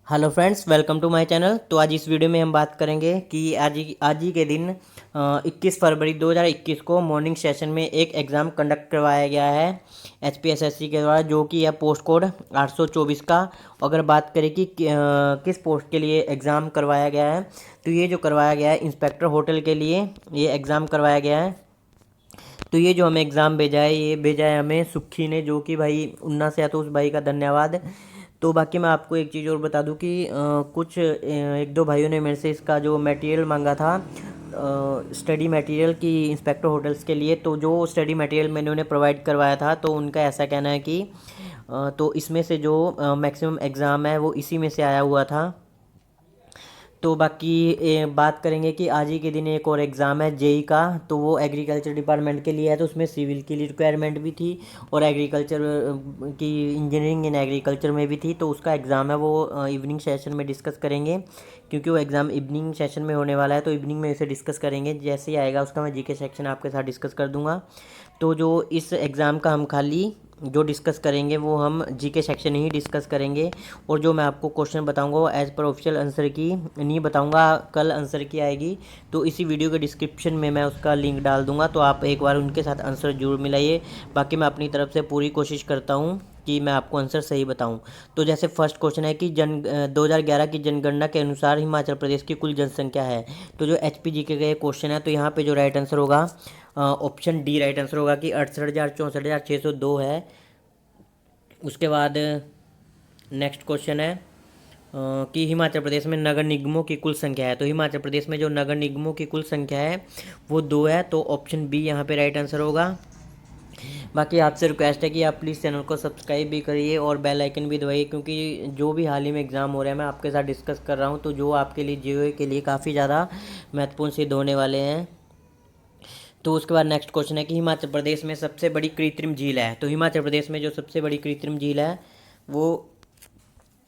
Hello friends, welcome to my channel. तो आज इस वीडियो में हम बात करेंगे कि आज ही के दिन 21 फरवरी 2021 को मॉर्निंग सेशन में एक एग्ज़ाम कंडक्ट करवाया गया है एचपीएसएससी के द्वारा, जो कि है पोस्ट कोड 824 का। अगर बात करें कि किस पोस्ट के लिए एग्ज़ाम करवाया गया है, तो ये जो करवाया गया है इंस्पेक्टर होटल के लिए ये एग्ज़ाम करवाया गया है। तो ये जो हमें एग्ज़ाम भेजा है, ये भेजा है हमें सुखी ने, जो कि भाई उन्ना से है, तो उस भाई का धन्यवाद। तो बाकी मैं आपको एक चीज़ और बता दूं कि कुछ एक दो भाइयों ने मेरे से इसका जो मटेरियल मांगा था, स्टडी मटेरियल की इंस्पेक्टर होटल्स के लिए। तो जो स्टडी मटेरियल मैंने उन्हें प्रोवाइड करवाया था, तो उनका ऐसा कहना है कि तो इसमें से जो मैक्सिमम एग्ज़ाम है वो इसी में से आया हुआ था। तो बाकी बात करेंगे कि आज ही के दिन एक और एग्ज़ाम है जेई का, तो वो एग्रीकल्चर डिपार्टमेंट के लिए है। तो उसमें सिविल की रिक्वायरमेंट भी थी और एग्रीकल्चर की इंजीनियरिंग इन एग्रीकल्चर में भी थी। तो उसका एग्ज़ाम है वो इवनिंग सेशन में डिस्कस करेंगे, क्योंकि वो एग्ज़ाम इवनिंग सेशन में होने वाला है। तो इवनिंग में इसे डिस्कस करेंगे, जैसे ही आएगा उसका मैं जीके सेक्शन आपके साथ डिस्कस कर दूंगा। तो जो इस एग्ज़ाम का हम खाली जो डिस्कस करेंगे वो हम जीके सेक्शन ही डिस्कस करेंगे, और जो मैं आपको क्वेश्चन बताऊंगा वो एज़ पर ऑफिशियल आंसर की नहीं बताऊंगा, कल आंसर की आएगी। तो इसी वीडियो के डिस्क्रिप्शन में मैं उसका लिंक डाल दूंगा, तो आप एक बार उनके साथ आंसर जरूर मिलाइए। बाकी मैं अपनी तरफ से पूरी कोशिश करता हूँ कि मैं आपको आंसर सही बताऊं। तो जैसे फर्स्ट क्वेश्चन है कि 2011 की जनगणना के अनुसार हिमाचल प्रदेश की कुल जनसंख्या है। तो जो एच पी जी के क्वेश्चन है, तो यहाँ पे जो राइट आंसर होगा ऑप्शन डी राइट आंसर होगा कि 68,64,602 है। उसके बाद नेक्स्ट क्वेश्चन है कि हिमाचल प्रदेश में नगर निगमों की कुल संख्या है। तो हिमाचल प्रदेश में जो नगर निगमों की कुल संख्या है वो 2 है, तो ऑप्शन बी यहाँ पे राइट आंसर होगा। बाकी आपसे रिक्वेस्ट है कि आप प्लीज़ चैनल को सब्सक्राइब भी करिए और बेल आइकन भी दबाइए, क्योंकि जो भी हाल ही में एग्ज़ाम हो रहा है मैं आपके साथ डिस्कस कर रहा हूँ, तो जो आपके लिए जीओए के लिए काफ़ी ज़्यादा महत्वपूर्ण सिद्ध होने वाले हैं। तो उसके बाद नेक्स्ट क्वेश्चन है कि हिमाचल प्रदेश में सबसे बड़ी कृत्रिम झील है। तो हिमाचल प्रदेश में जो सबसे बड़ी कृत्रिम झील है वो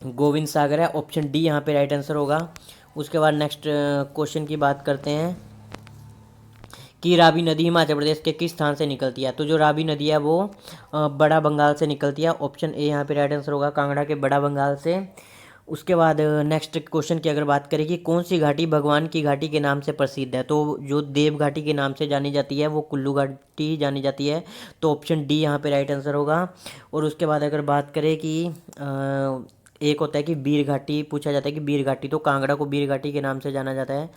गोविंद सागर है, ऑप्शन डी यहाँ पे राइट आंसर होगा। उसके बाद नेक्स्ट क्वेश्चन की बात करते हैं कि रावी नदी हिमाचल प्रदेश के किस स्थान से निकलती है। तो जो रावी नदी है वो बड़ा बंगाल से निकलती है, ऑप्शन ए यहाँ पे राइट आंसर होगा, कांगड़ा के बड़ा बंगाल से। उसके बाद नेक्स्ट क्वेश्चन की अगर बात करें कि कौन सी घाटी भगवान की घाटी के नाम से प्रसिद्ध है। तो जो देव घाटी के नाम से जानी जाती है वो कुल्लू घाटी ही जानी जाती है, तो ऑप्शन डी यहाँ पे राइट आंसर होगा। और उसके बाद अगर बात करें कि एक होता है कि बीर घाटी, पूछा जाता है कि बीर घाटी, तो कांगड़ा को बीर घाटी के नाम से जाना जाता है।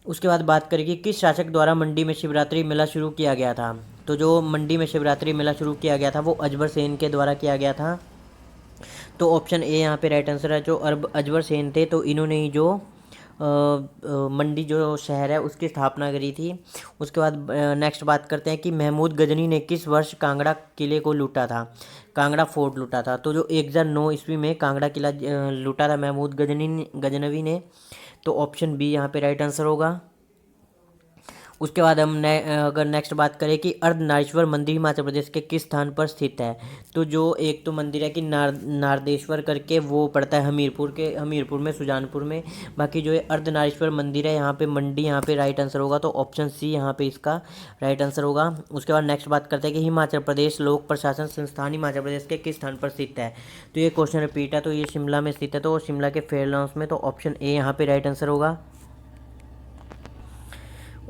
उसके बाद बात करें कि किस शासक द्वारा मंडी में शिवरात्रि मेला शुरू किया गया था। तो जो मंडी में शिवरात्रि मेला शुरू किया गया था वो अजबर सेन के द्वारा किया गया था, तो ऑप्शन ए यहाँ पे राइट आंसर है। जो अजबर सेन थे, तो इन्होंने ही जो मंडी जो शहर है उसकी स्थापना करी थी। उसके बाद नेक्स्ट बात करते हैं कि महमूद गजनी ने किस वर्ष कांगड़ा किले को लूटा था, कांगड़ा फोर्ट लूटा था। तो जो 1009 ईस्वी में कांगड़ा किला लूटा था महमूद गजनवी ने, तो ऑप्शन बी यहाँ पे राइट आंसर होगा। उसके बाद हम अगर नेक्स्ट बात करें कि अर्धनारीश्वर मंदिर हिमाचल प्रदेश के किस स्थान पर स्थित है। तो जो एक तो मंदिर है कि नारदेश्वर करके, वो पड़ता है हमीरपुर में, सुजानपुर में। बाकी जो है अर्धनारीश्वर मंदिर है यहाँ पे मंडी, यहाँ पे राइट आंसर होगा, तो ऑप्शन सी यहाँ पे इसका राइट आंसर होगा। उसके बाद नेक्स्ट बात करते हैं कि हिमाचल प्रदेश लोक प्रशासन संस्थान हिमाचल प्रदेश के किस स्थान पर स्थित है। तो ये क्वेश्चन रिपीट है, तो ये शिमला में स्थित है, तो शिमला के फेयर लॉन्स में, तो ऑप्शन ए यहाँ पे राइट आंसर होगा।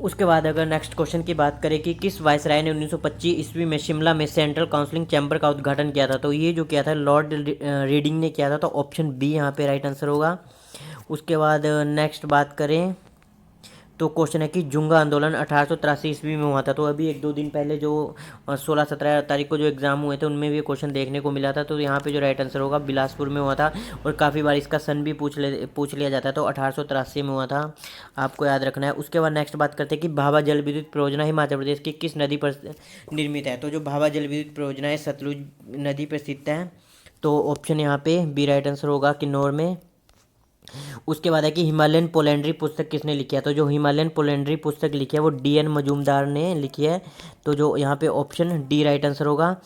उसके बाद अगर नेक्स्ट क्वेश्चन की बात करें कि किस वायसराय ने 1925 ईस्वी में शिमला में सेंट्रल काउंसलिंग चैम्बर का उद्घाटन किया था। तो ये जो किया था लॉर्ड रीडिंग ने किया था, तो ऑप्शन बी यहाँ पे राइट आंसर होगा। उसके बाद नेक्स्ट बात करें तो क्वेश्चन है कि जुंगा आंदोलन 1883 ईस्वी में हुआ था। तो अभी एक दो दिन पहले जो 16-17 तारीख को जो एग्ज़ाम हुए थे उनमें भी क्वेश्चन देखने को मिला था, तो यहाँ पे जो राइट आंसर होगा बिलासपुर में हुआ था, और काफ़ी बार इसका सन भी पूछ लिया जाता है, तो 1883 में हुआ था, आपको याद रखना है। उसके बाद नेक्स्ट बात करते हैं कि भाभा जल विद्युत परियोजना हिमाचल प्रदेश की किस नदी पर निर्मित है। तो जो भाभा जल विद्युत परियोजना है सतलुज नदी पर स्थित है, तो ऑप्शन यहाँ पे बी राइट आंसर होगा, किन्नौर में। उसके बाद है कि हिमालयन पोलेंड्री पुस्तक किसने लिखी है। तो जो हिमालयन पोलेंड्री पुस्तक लिखी है वो डी.एन. मजूमदार ने लिखी है, तो जो यहाँ पे ऑप्शन डी राइट आंसर होगा।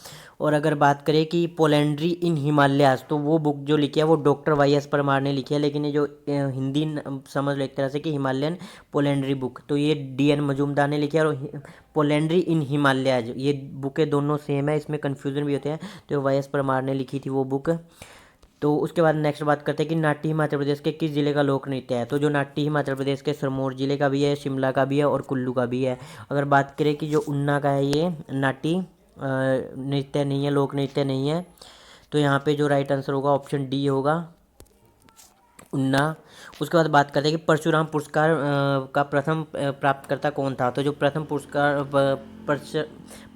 और अगर बात करें कि पोलेंड्री इन हिमालयास, तो वो बुक जो लिखी है वो डॉक्टर वाई.एस. परमार ने लिखी है, लेकिन ये जो हिंदी समझ लो एक तरह से कि हिमालयन पोलेंड्री बुक, तो ये डी.एन. मजूमदार ने लिखी है। और पोलेंड्री इन हिमालयाज, ये बुकें दोनों सेम है, इसमें कन्फ्यूज़न भी होते हैं, तो वाई.एस. परमार ने लिखी थी वो बुक। तो उसके बाद नेक्स्ट बात करते हैं कि नाटी हिमाचल प्रदेश के किस जिले का लोक नृत्य है। तो जो नाटी हिमाचल प्रदेश के सिरमौर जिले का भी है, शिमला का भी है और कुल्लू का भी है। अगर बात करें कि जो उन्ना का है ये नाटी नृत्य नहीं है, लोक नृत्य नहीं है। तो यहाँ पे जो राइट आंसर होगा ऑप्शन डी होगा, उन्ना। उसके बाद बात करते हैं कि परशुराम पुरस्कार का प्रथम प्राप्तकर्ता कौन था। तो जो प्रथम पुरस्कार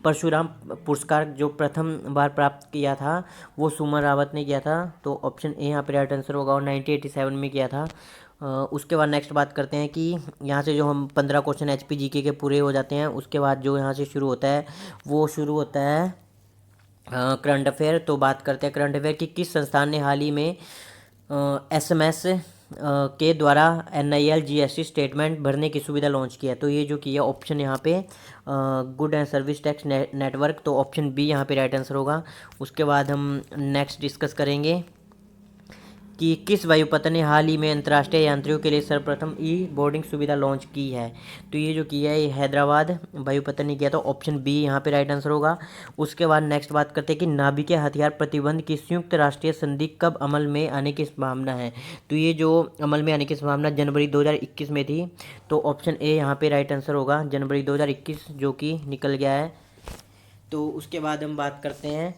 परशुराम पुरस्कार जो प्रथम बार प्राप्त किया था वो सुमन रावत ने किया था। तो ऑप्शन ए यहाँ पे राइट आंसर होगा और 1987 में किया था। उसके बाद नेक्स्ट बात करते हैं कि यहाँ से जो हम 15 क्वेश्चन एचपी जीके के पूरे हो जाते हैं। उसके बाद जो यहाँ से शुरू होता है वो शुरू होता है करंट अफेयर। तो बात करते हैं करंट अफेयर कि किस संस्थान ने हाल ही में एसएमएस के द्वारा NIL GST स्टेटमेंट भरने की सुविधा लॉन्च किया है। तो ये जो किया ऑप्शन यहाँ पे good and service tax network. तो ऑप्शन बी यहाँ पे राइट आंसर होगा। उसके बाद हम नेक्स्ट डिस्कस करेंगे कि किस वायुपथ ने हाल ही में अंतर्राष्ट्रीय यात्रियों के लिए सर्वप्रथम ई बोर्डिंग सुविधा लॉन्च की है। तो ये जो किया है ये हैदराबाद वायुपथ ने किया। तो ऑप्शन बी यहाँ पे राइट आंसर होगा। उसके बाद नेक्स्ट बात करते हैं कि नाभिकीय हथियार प्रतिबंध की संयुक्त राष्ट्रीय संधि कब अमल में आने की संभावना है। तो ये जो अमल में आने की संभावना जनवरी 2021 में थी। तो ऑप्शन ए यहाँ पे राइट आंसर होगा, जनवरी 2021 जो कि निकल गया है। तो उसके बाद हम बात करते हैं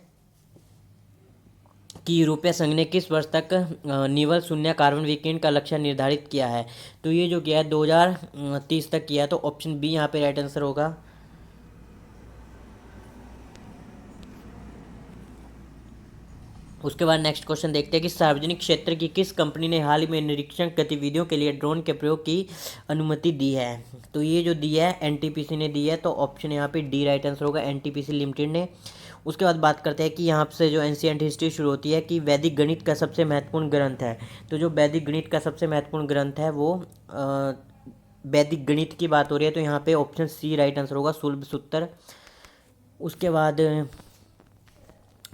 कि यूरोपीय संघ ने किस वर्ष तक निवल शून्य कार्बन विकिरण का लक्ष्य निर्धारित किया है। तो ये जो किया है 2030 तक किया है। तो ऑप्शन बी यहाँ पे राइट आंसर होगा। उसके बाद नेक्स्ट क्वेश्चन देखते हैं कि सार्वजनिक क्षेत्र की किस कंपनी ने हाल ही में निरीक्षण गतिविधियों के लिए ड्रोन के प्रयोग की अनुमति दी है। तो ये जो दी है NTPC ने दी है। तो ऑप्शन यहाँ पे डी राइट आंसर होगा, NTPC लिमिटेड ने। उसके बाद बात करते हैं कि यहाँ से जो एंशिएंट हिस्ट्री शुरू होती है कि वैदिक गणित का सबसे महत्वपूर्ण ग्रंथ है। तो जो वैदिक गणित का सबसे महत्वपूर्ण ग्रंथ है वो वैदिक गणित की बात हो रही है। तो यहाँ पे ऑप्शन सी राइट आंसर होगा, शूलसूत्र। उसके बाद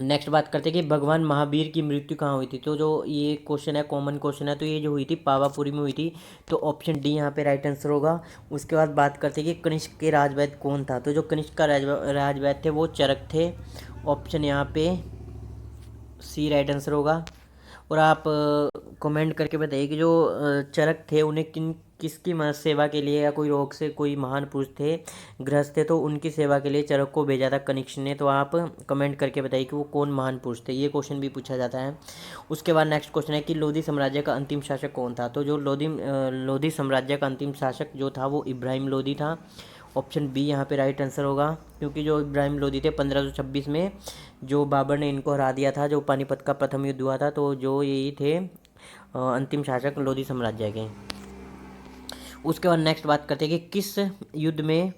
नेक्स्ट बात करते हैं कि भगवान महावीर की मृत्यु कहाँ हुई थी। तो जो ये क्वेश्चन है कॉमन क्वेश्चन है। तो ये जो हुई थी पावापुरी में हुई थी। तो ऑप्शन डी यहाँ पे राइट आंसर होगा। उसके बाद बात करते हैं कि कनिष्क के राजवैद्य कौन था। तो जो कनिष्क का राजवैद्य थे वो चरक थे। ऑप्शन यहाँ पे सी राइट आंसर होगा। और आप कमेंट करके बताइए कि जो चरक थे उन्हें किसकी सेवा के लिए या कोई रोग से कोई महान पुरुष थे गृहस्थ थे तो उनकी सेवा के लिए चरक को भेजा था कनिष्क ने। तो आप कमेंट करके बताइए कि वो कौन महान पुरुष थे। ये क्वेश्चन भी पूछा जाता है। उसके बाद नेक्स्ट क्वेश्चन है कि लोधी साम्राज्य का अंतिम शासक कौन था। तो जो लोधी साम्राज्य का अंतिम शासक जो था वो इब्राहिम लोधी था। ऑप्शन बी यहाँ पे राइट आंसर होगा, क्योंकि जो इब्राहिम लोधी थे 1526 में जो बाबर ने इनको हरा दिया था, जो पानीपत का प्रथम युद्ध हुआ था। तो जो यही थे अंतिम शासक लोधी साम्राज्य के। उसके बाद नेक्स्ट बात करते हैं कि किस युद्ध में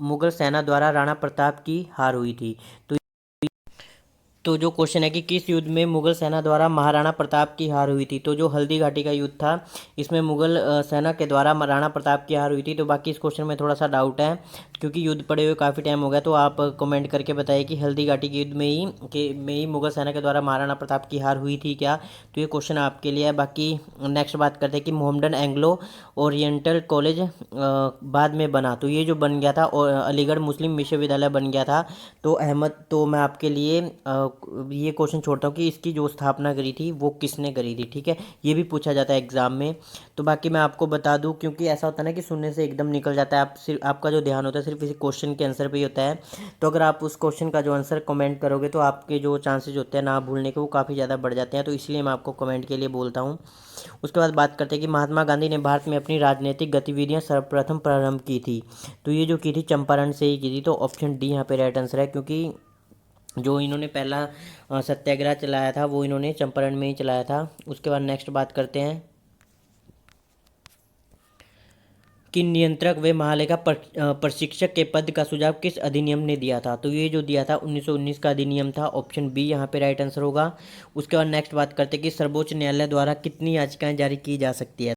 मुगल सेना द्वारा राणा प्रताप की हार हुई थी। तो जो क्वेश्चन है कि किस युद्ध में मुगल सेना द्वारा महाराणा प्रताप की हार हुई थी। तो जो हल्दी घाटी का युद्ध था इसमें मुगल सेना के द्वारा महाराणा प्रताप की हार हुई थी। तो बाकी इस क्वेश्चन में थोड़ा सा डाउट है क्योंकि युद्ध पड़े हुए काफ़ी टाइम हो गया। तो आप कमेंट करके बताइए कि हल्दी घाटी के युद्ध में ही मुगल सेना के द्वारा महाराणा प्रताप की हार हुई थी क्या। तो ये क्वेश्चन आपके लिए है। बाकी नेक्स्ट बात करते हैं कि मोहम्मडन एंग्लो ओरिएंटल कॉलेज बाद में बना। तो ये जो बन गया था और अलीगढ़ मुस्लिम विश्वविद्यालय बन गया था। तो मैं आपके लिए ये क्वेश्चन छोड़ता हूँ कि इसकी जो स्थापना करी थी वो किसने करी थी। ठीक है, ये भी पूछा जाता है एग्जाम में। तो बाकी मैं आपको बता दूं, क्योंकि ऐसा होता है ना कि सुनने से एकदम निकल जाता है, आपका जो ध्यान होता है सिर्फ इसी क्वेश्चन के आंसर पे ही होता है। तो अगर आप उस क्वेश्चन का जो आंसर कमेंट करोगे तो आपके जो चांसेज होते हैं ना भूलने के वो काफ़ी ज़्यादा बढ़ जाते हैं। तो इसलिए मैं आपको कमेंट के लिए बोलता हूँ। उसके बाद बात करते हैं कि महात्मा गांधी ने भारत में अपनी राजनीतिक गतिविधियाँ सर्वप्रथम प्रारंभ की थी। तो ये जो की थी चंपारण से ही की थी। तो ऑप्शन डी यहाँ पे राइट आंसर है, क्योंकि जो इन्होंने पहला सत्याग्रह चलाया था वो इन्होंने चंपारण में ही चलाया था। उसके बाद नेक्स्ट बात करते हैं कि नियंत्रक व महालेखा प्रशिक्षक के पद का सुझाव किस अधिनियम ने दिया था। तो ये जो दिया था 1919 का अधिनियम था। ऑप्शन बी यहाँ पे राइट आंसर होगा। उसके बाद नेक्स्ट बात करते हैं कि सर्वोच्च न्यायालय द्वारा कितनी याचिकाएं जारी की जा सकती है।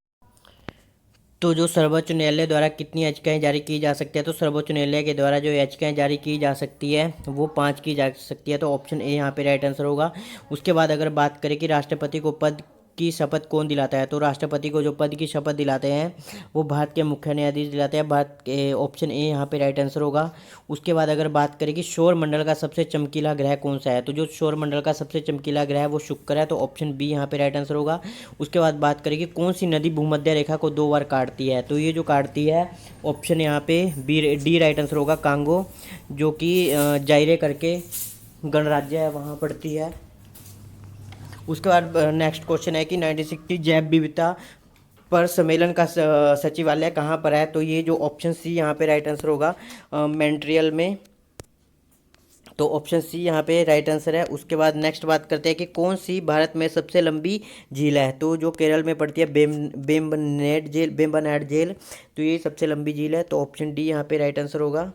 तो जो सर्वोच्च न्यायालय द्वारा कितनी याचिकाएं जारी की जा सकती है। तो सर्वोच्च न्यायालय के द्वारा जो याचिकाएं जारी की जा सकती है वो 5 की जा सकती है। तो ऑप्शन ए यहाँ पे राइट आंसर होगा। उसके बाद अगर बात करें कि राष्ट्रपति को पद की शपथ कौन दिलाता है? तो राष्ट्रपति को जो पद की शपथ दिलाते हैं वो भारत के मुख्य न्यायाधीश दिलाते हैं। भारत के ऑप्शन ए यहाँ पे राइट आंसर होगा। उसके बाद अगर बात करें कि सौर मंडल का सबसे चमकीला ग्रह कौन सा है, तो जो सौर मंडल का सबसे चमकीला ग्रह है वो शुक्र है, तो ऑप्शन बी यहाँ पे राइट आंसर होगा। उसके बाद बात करें कि कौन सी नदी भूमध्य रेखा को 2 बार काटती है, तो ये जो काटती है ऑप्शन यहाँ पे बी डी राइट आंसर होगा, कांगो, जो कि जायरे करके गणराज्य है वहाँ पड़ती है। उसके बाद नेक्स्ट क्वेश्चन है कि 1960 जैव विविधता पर सम्मेलन का सचिवालय कहाँ पर है, तो ये जो ऑप्शन सी यहाँ पे राइट आंसर होगा, मॉन्ट्रियल में, तो ऑप्शन सी यहाँ पे राइट आंसर है। उसके बाद नेक्स्ट बात करते हैं कि कौन सी भारत में सबसे लंबी झील है, तो जो केरल में पड़ती है बेम्बनाड झील, तो ये सबसे लंबी झील है, तो ऑप्शन डी यहाँ पे राइट आंसर होगा।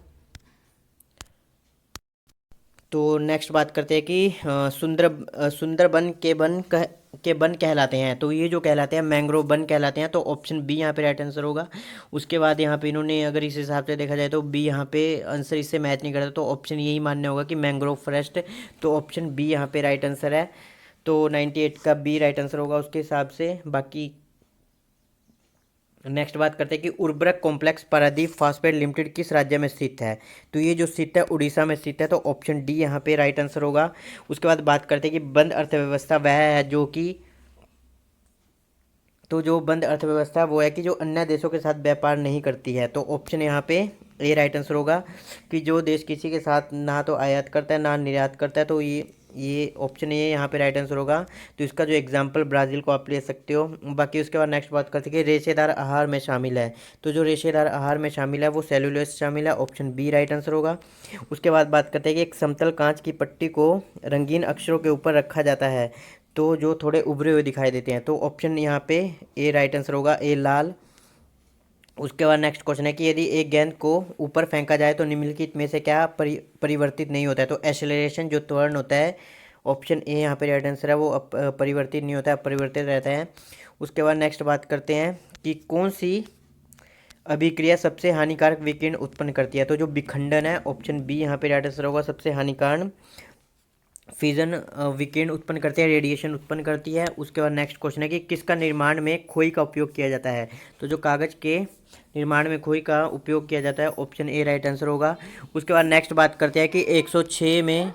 तो नेक्स्ट बात करते हैं कि सुंदरबन के वन कहलाते हैं, तो ये जो कहलाते हैं मैंग्रोव वन कहलाते हैं, तो ऑप्शन बी यहाँ पे राइट आंसर होगा। उसके बाद यहाँ पे इन्होंने अगर इस हिसाब से देखा जाए तो बी यहाँ पे आंसर इससे मैच नहीं करता, तो ऑप्शन यही मानना होगा कि मैंग्रोव फॉरेस्ट, तो ऑप्शन बी यहाँ पे राइट आंसर है। तो 98 का बी राइट आंसर होगा उसके हिसाब से। बाकी नेक्स्ट बात करते हैं कि उर्वरक कॉम्प्लेक्स पारादीप फॉस्फेट लिमिटेड किस राज्य में स्थित है, तो ये जो स्थित है उड़ीसा में स्थित है, तो ऑप्शन डी यहाँ पे राइट आंसर होगा। उसके बाद बात करते हैं कि बंद अर्थव्यवस्था वह है जो कि, तो जो बंद अर्थव्यवस्था वो है कि जो अन्य देशों के साथ व्यापार नहीं करती है, तो ऑप्शन यहाँ पे ए राइट आंसर होगा कि जो देश किसी के साथ ना तो आयात करता है ना निर्यात करता है, तो ये ऑप्शन ए यहाँ पे राइट आंसर होगा। तो इसका जो एग्जांपल ब्राज़ील को आप ले सकते हो। बाकी उसके बाद नेक्स्ट बात करते हैं कि रेशेदार आहार में शामिल है, तो जो रेशेदार आहार में शामिल है वो सेलुलोज शामिल है, ऑप्शन बी राइट आंसर होगा। उसके बाद बात करते हैं कि एक समतल कांच की पट्टी को रंगीन अक्षरों के ऊपर रखा जाता है, तो जो थोड़े उभरे हुए दिखाई देते हैं, तो ऑप्शन यहाँ पे ए राइट आंसर होगा, ए लाल। उसके बाद नेक्स्ट क्वेश्चन है कि यदि एक गेंद को ऊपर फेंका जाए तो निम्नलिखित में से क्या परिवर्तित नहीं होता है, तो एक्सेलरेशन जो त्वरण होता है, ऑप्शन ए यहाँ पे राइट आंसर है, वो परिवर्तित नहीं होता है, अपरिवर्तित रहता है। उसके बाद नेक्स्ट बात करते हैं कि कौन सी अभिक्रिया सबसे हानिकारक विकिरण उत्पन्न करती है, तो जो विखंडन है, ऑप्शन बी यहाँ पे राइट आंसर होगा, सबसे हानिकारक फिजन विकिरण उत्पन्न करती है, रेडिएशन उत्पन्न करती है। उसके बाद नेक्स्ट क्वेश्चन है कि किसका निर्माण में खोई का उपयोग किया जाता है, तो जो कागज़ के निर्माण में खोई का उपयोग किया जाता है, ऑप्शन ए राइट आंसर होगा। उसके बाद नेक्स्ट बात करते हैं कि 106 में